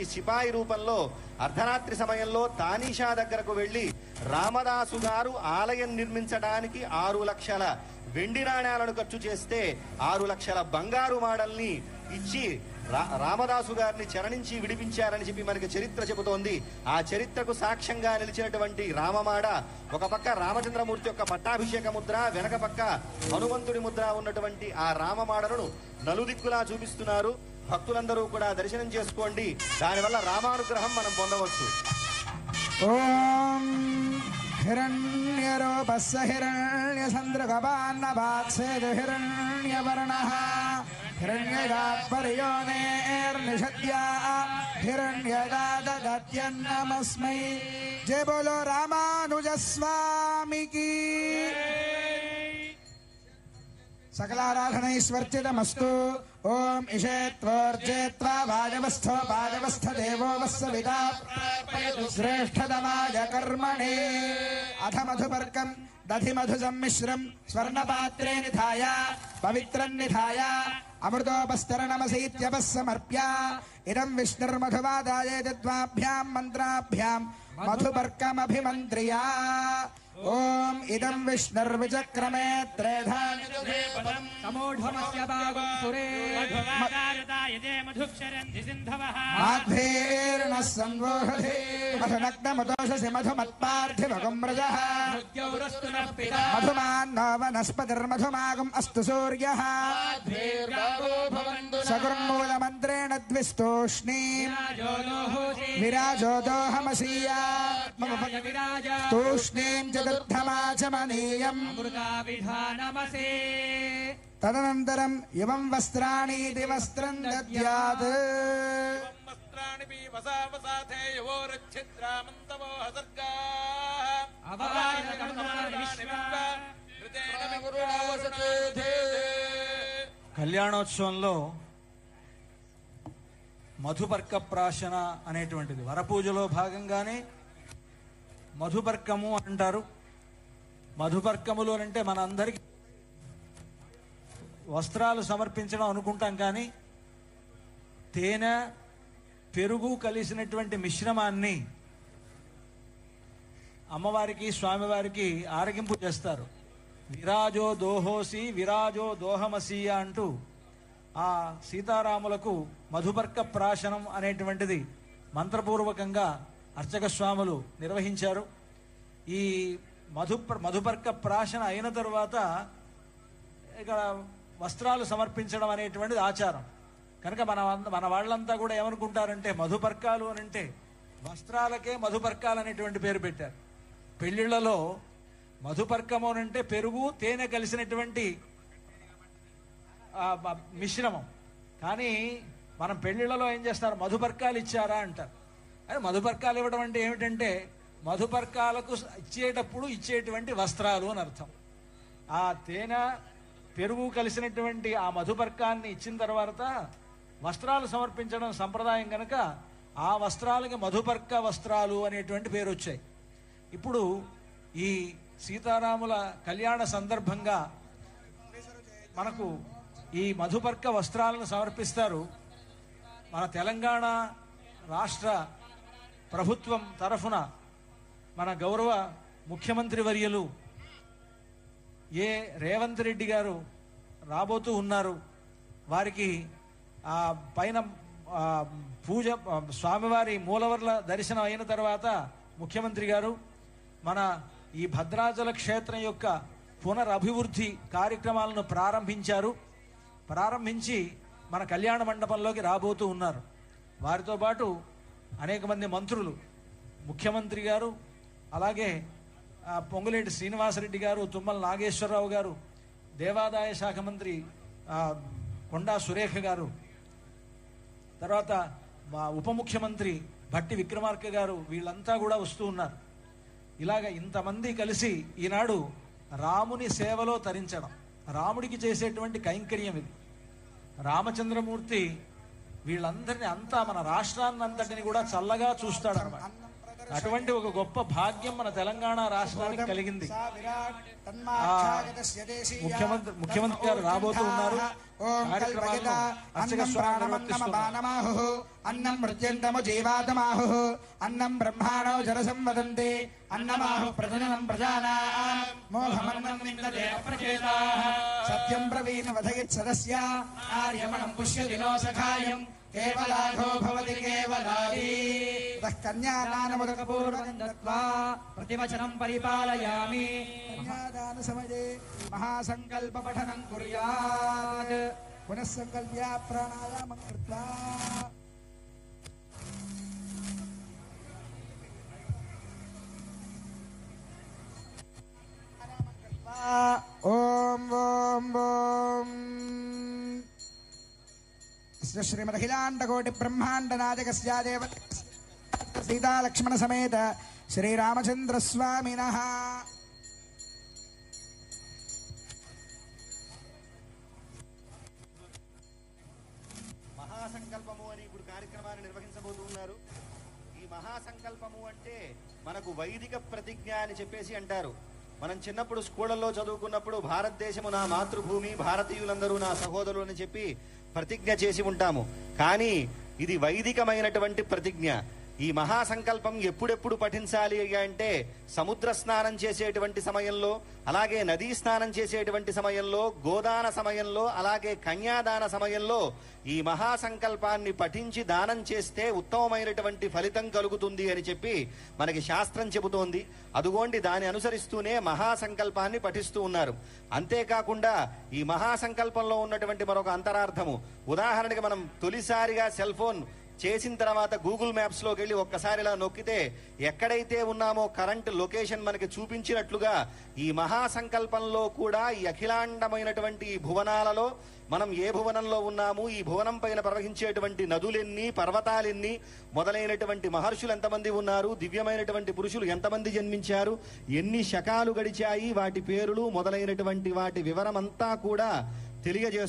ఉన్నటువంటి సిపాయి రూపంలో అర్ధరాత్రి సమయంలో తానీషా దగ్గరకు వెళ్లి రామదాసు గారు ఆలయం నిర్మించడానికి 6 లక్షల వెండి నాణ్యాలను ఖర్చు చేస్తే 6 లక్షల బంగారు మాడల్ని ఇచ్చి రామదాసు గారిని చరణించి విడిపించారని చెప్పి మనకి చరిత్ర చెబుతోంది. ఆ చరిత్రకు సాక్ష్యంగా నిలిచినటువంటి రామమాడ ఒక పక్క రామచంద్రమూర్తి యొక్క పట్టాభిషేక ముద్ర, వెనక పక్క హనుమంతుడి ముద్ర ఉన్నటువంటి ఆ రామమాడను నలుదిక్కులా చూపిస్తున్నారు. భక్తులందరూ కూడా దర్శనం చేసుకోండి. దానివల్ల రామానుగ్రహం మనం పొందవచ్చు. ఓం హిరణ్యరూపస్య హిరణ్యచంద్రగవాన్నవాత్సేదు హిరణ్యవర్ణః हिरण्यगात्पर्योनेर्निषद्या हिरण्यगादगत्यन्नमस्मै। जय बोलो रामानुज स्वामी की। सकलाराधनैश्वर्चितमस्तु। ओम इषेत्वर्जेत्वा वाजवस्थो वाजवस्थ देवो वस्सविता श्रेष्ठतमाय कर्मणे। अथ मधुपर्कं दधि मधु सम्मिश्रं स्वर्णपात्रे निधाय पवित्रं निधाय अमृतोपस्तरणमसीत्यपस्समर्प्य इदं विष्णुर्मधुवादाय द्वाभ्यां मन्त्राभ्यां मधुपर्कमभिमन्त्र्या। ओम इदं विष्णुर्विचक्रमे त्रेधा समूढमस्य भागं सुरे मधुवादारतायते मधुक्षरन्ति सिन्धवः माध्वेर्नः संवोषधे मधुनग्नमदोषसि मधुमत्पार्थिवगं रजः मृत्योरस्तु नः पिता मधुमान्नो वनस्पतिर्मधुमागम् अस्तु सूर्यः सगुर्मूलमन्त्रेण द्विस्तूष्णीम् विराजो दोहमसीया तूष्णीम् चतुर्थमाचमनीयम् तदनन्तरम् इमं वस्त्राणीति वस्त्रं दद्यात् కళ్యాణోత్సవంలో మధుపర్క ప్రాశన అనేటువంటిది వరపూజలో భాగంగానే మధుపర్కము అంటారు. మధుపర్కములు అంటే మనందరికీ వస్త్రాలు సమర్పించడం అనుకుంటాం, కానీ తేనె పెరుగు కలిసినటువంటి మిశ్రమాన్ని అమ్మవారికి స్వామివారికి ఆరగింపు చేస్తారు. విరాజో దోహోసి విరాజో దోహమసీయ అంటూ ఆ సీతారాములకు మధుపర్క ప్రాశనం అనేటువంటిది మంత్రపూర్వకంగా అర్చక స్వాములు నిర్వహించారు. ఈ మధుపర్క ప్రాశన అయిన తరువాత ఇక్కడ వస్త్రాలు సమర్పించడం అనేటువంటిది ఆచారం. కనుక మన వాళ్ళంతా కూడా ఏమనుకుంటారంటే మధుపర్కాలు అని అంటే వస్త్రాలకే మధుపర్కాలు అనేటువంటి పేరు పెట్టారు. పెళ్లిళ్లలో మధుపర్కము అని అంటే పెరుగు తేనె కలిసినటువంటి మిశ్రమం. కానీ మనం పెళ్లిళ్లలో ఏం చేస్తారు, మధుపర్కాలు ఇచ్చారా అంటారు. అదే మధుపర్కాలు ఇవ్వడం అంటే ఏమిటంటే మధుపర్కాలకు ఇచ్చేటప్పుడు ఇచ్చేటువంటి వస్త్రాలు అని అర్థం. ఆ తేనె పెరుగు కలిసినటువంటి ఆ మధుపర్కాన్ని ఇచ్చిన తర్వాత వస్త్రాలు సమర్పించడం సంప్రదాయం కనుక ఆ వస్త్రాలకి మధుపర్క వస్త్రాలు అనేటువంటి పేరు వచ్చాయి. ఇప్పుడు ఈ సీతారాముల కళ్యాణ సందర్భంగా మనకు ఈ మధుపర్క వస్త్రాలను సమర్పిస్తారు. మన తెలంగాణ రాష్ట్ర ప్రభుత్వం తరఫున మన గౌరవ ముఖ్యమంత్రి వర్యులు రేవంత్ రెడ్డి గారు రాబోతూ ఉన్నారు. వారికి ఆ పైన పూజ స్వామివారి మూలవర్ల దర్శనం అయిన తర్వాత ముఖ్యమంత్రి గారు మన ఈ భద్రాచల క్షేత్రం యొక్క పునరభివృద్ధి కార్యక్రమాలను ప్రారంభించి మన కళ్యాణ మండపంలోకి రాబోతూ ఉన్నారు. వారితో పాటు అనేక మంది మంత్రులు, ముఖ్యమంత్రి గారు, అలాగే పొంగులేటి శ్రీనివాసరెడ్డి గారు, తుమ్మల నాగేశ్వరరావు గారు, దేవాదాయ శాఖ మంత్రి కొండా సురేఖ గారు, తర్వాత మా ఉప ముఖ్యమంత్రి భట్టి విక్రమార్క గారు, వీళ్ళంతా కూడా వస్తూ ఉన్నారు. ఇలాగ ఇంతమంది కలిసి ఈనాడు రాముని సేవలో తరించడం, రాముడికి చేసేటువంటి కైంకర్యం ఇది. రామచంద్రమూర్తి వీళ్ళందరినీ అంతా మన రాష్ట్రాన్నంతటిని కూడా చల్లగా చూస్తాడు అన్నమాట. అటువంటి ఒక గొప్ప భాగ్యం మన తెలంగాణ రాష్ట్రానికి కలిగింది. ముఖ్యమంత్రి గారు రాబోతూ ఉన్నారు. కార్యక్రమాలను అర్చక స్వామి నిర్వర్తిస్తున్నారు. అన్నం మృత్యంతము జీవాతమాహు అన్నం బ్రహ్మాణో జరసంవదంతి అన్నమాహు ప్రజననం ప్రజానాం మోహమన్నం విందతే అప్రచేతాః సత్యం బ్రవీణ వదయత్ సదస్య ఆర్యమణం పుష్యదినో సఖాయం కేవలాఘో భవతి కేవలాది కన్యాదానముదకపూర్వకం దత్వా ప్రతివచనం పరిపాలయామి. కన్యాదాన సమయే మహాసంకల్ప పఠనం కుర్యాత్ పునః సంకల్ప్య ప్రాణాయామం కృత్వా ఓం ఓం ఓం శ్రీమదఖిలాండకోటి బ్రహ్మాండ నాయకస్య దేవ సీతా లక్ష్మణ సమేత శ్రీరామచంద్ర స్వామినః మహాసంకల్పము అని ఇప్పుడు కార్యక్రమాన్ని నిర్వహించబోతున్నారు. ఈ మహాసంకల్పము అంటే మనకు వైదిక ప్రతిజ్ఞ అని చెప్పేసి అంటారు. మనం చిన్నప్పుడు స్కూళ్ళల్లో చదువుకున్నప్పుడు భారతదేశము నా మాతృభూమి, భారతీయులందరూ నా సహోదరులు అని చెప్పి ప్రతిజ్ఞ చేసి ఉంటాము. కానీ ఇది వైదికమైనటువంటి ప్రతిజ్ఞ. ఈ మహాసంకల్పం ఎప్పుడెప్పుడు పఠించాలి అంటే సముద్ర స్నానం చేసేటువంటి సమయంలో, అలాగే నదీ స్నానం చేసేటువంటి సమయంలో, గోదాన సమయంలో, అలాగే కన్యాదాన సమయంలో ఈ మహాసంకల్పాన్ని పఠించి దానం చేస్తే ఉత్తమమైనటువంటి ఫలితం కలుగుతుంది అని చెప్పి మనకి శాస్త్రం చెబుతోంది. అదుగోండి దాన్ని అనుసరిస్తూనే మహాసంకల్పాన్ని పఠిస్తూ ఉన్నారు. అంతేకాకుండా ఈ మహాసంకల్పంలో ఉన్నటువంటి మరొక అంతరార్థము, ఉదాహరణకి మనం తొలిసారిగా సెల్ ఫోన్ చేసిన తర్వాత గూగుల్ మ్యాప్స్ లోకి వెళ్ళి ఒక్కసారి ఇలా నొక్కితే ఎక్కడైతే ఉన్నామో కరెంట్ లొకేషన్ మనకి చూపించినట్లుగా ఈ మహాసంకల్పంలో కూడా ఈ అఖిలాండమైనటువంటి ఈ భువనాలలో మనం ఏ భువనంలో ఉన్నాము, ఈ భువనం పైన ప్రవహించేటువంటి నదులెన్ని, పర్వతాలెన్ని, మొదలైనటువంటి మహర్షులు ఎంతమంది ఉన్నారు, దివ్యమైనటువంటి పురుషులు ఎంతమంది జన్మించారు, ఎన్ని శకాలు గడిచాయి, వాటి పేరులు మొదలైనటువంటి వాటి వివరమంతా కూడా తెలియజేస్తారు.